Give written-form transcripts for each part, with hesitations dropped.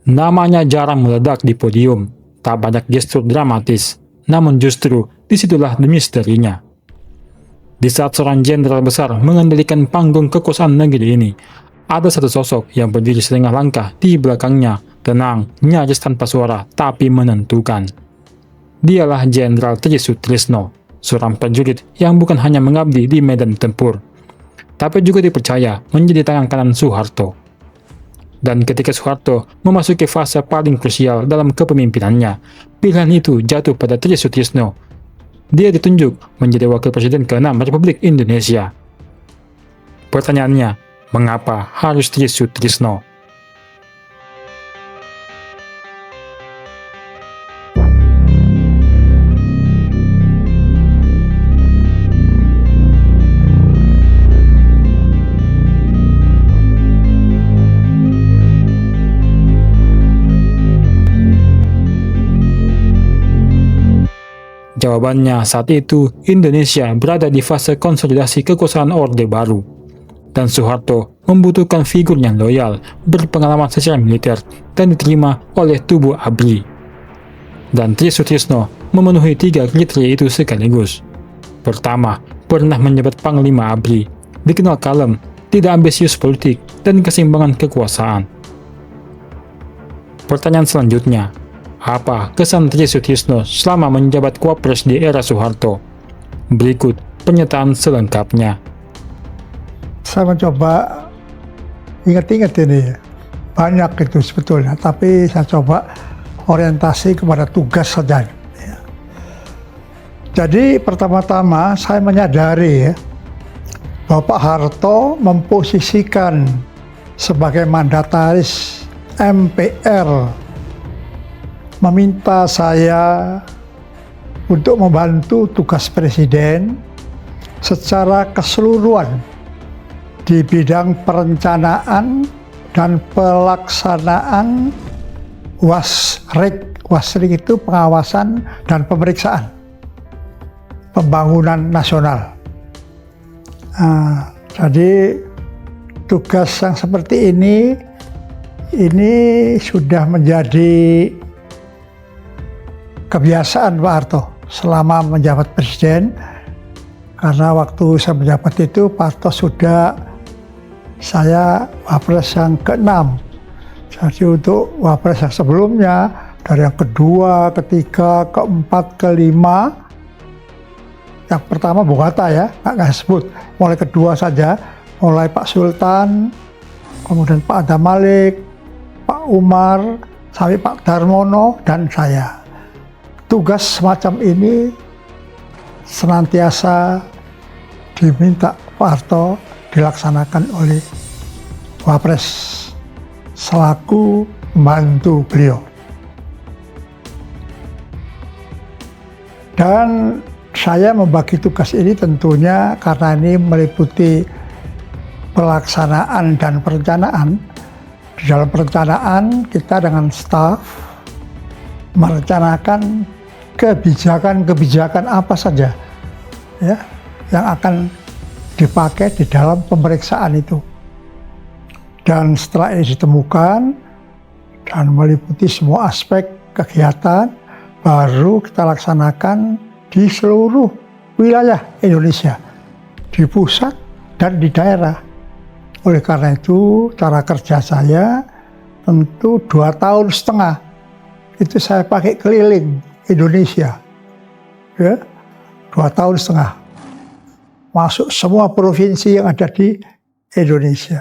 Namanya jarang meledak di podium, tak banyak gestur dramatis, namun justru disitulah misterinya. Di saat seorang jenderal besar mengendalikan panggung kekuasaan negeri ini, ada satu sosok yang berdiri setengah langkah di belakangnya, tenang, nyaris tanpa suara, tapi menentukan. Dialah Jenderal Tri Sutrisno, seorang prajurit yang bukan hanya mengabdi di medan tempur, tapi juga dipercaya menjadi tangan kanan Soeharto. Dan ketika Soeharto memasuki fase paling krusial dalam kepemimpinannya, pilihan itu jatuh pada Tri Sutrisno. Dia ditunjuk menjadi Wakil Presiden ke-6 Republik Indonesia. Pertanyaannya, mengapa harus Tri Sutrisno? Jawabannya, saat itu Indonesia berada di fase konsolidasi kekuasaan Orde Baru, dan Soeharto membutuhkan figur yang loyal, berpengalaman secara militer, dan diterima oleh tubuh ABRI. Dan Tri Sutrisno memenuhi 3 kriteria itu sekaligus. Pertama, pernah menjabat Panglima ABRI, dikenal kalem, tidak ambisius politik, dan keseimbangan kekuasaan. Pertanyaan selanjutnya, apa kesan Tri Sutrisno selama menjabat Wapres di era Soeharto? Berikut pernyataan selengkapnya. Saya mencoba ingat-ingat ini, banyak itu sebetulnya, tapi saya coba orientasi kepada tugas saja. Jadi pertama-tama saya menyadari bahwa Pak Harto memposisikan sebagai mandataris MPR, meminta saya untuk membantu tugas Presiden secara keseluruhan di bidang perencanaan dan pelaksanaan WASRIK. WASRIK itu pengawasan dan pemeriksaan pembangunan nasional. Jadi tugas yang seperti ini sudah menjadi kebiasaan Pak Harto selama menjabat presiden, karena waktu saya menjabat itu Pak Harto sudah saya Wapres yang ke-6. Jadi untuk Wapres yang sebelumnya, dari yang kedua, ketiga, keempat, kelima, yang pertama Bung Hatta ya, nggak sebut, mulai kedua saja, mulai Pak Sultan, kemudian Pak Adam Malik, Pak Umar, sampai Pak Darmono, dan saya. Tugas semacam ini senantiasa diminta Pak Harto dilaksanakan oleh Wapres selaku membantu beliau. Dan saya membagi tugas ini tentunya karena ini meliputi pelaksanaan dan perencanaan. Di dalam perencanaan kita dengan staf merencanakan kebijakan-kebijakan apa saja ya yang akan dipakai di dalam pemeriksaan itu. Dan setelah ini ditemukan dan meliputi semua aspek kegiatan, baru kita laksanakan di seluruh wilayah Indonesia, di pusat dan di daerah. Oleh karena itu, cara kerja saya tentu 2,5 tahun itu saya pakai keliling Indonesia, ya, 2,5 tahun, masuk semua provinsi yang ada di Indonesia.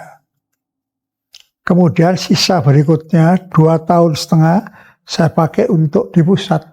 Kemudian sisa berikutnya 2,5 tahun saya pakai untuk di pusat.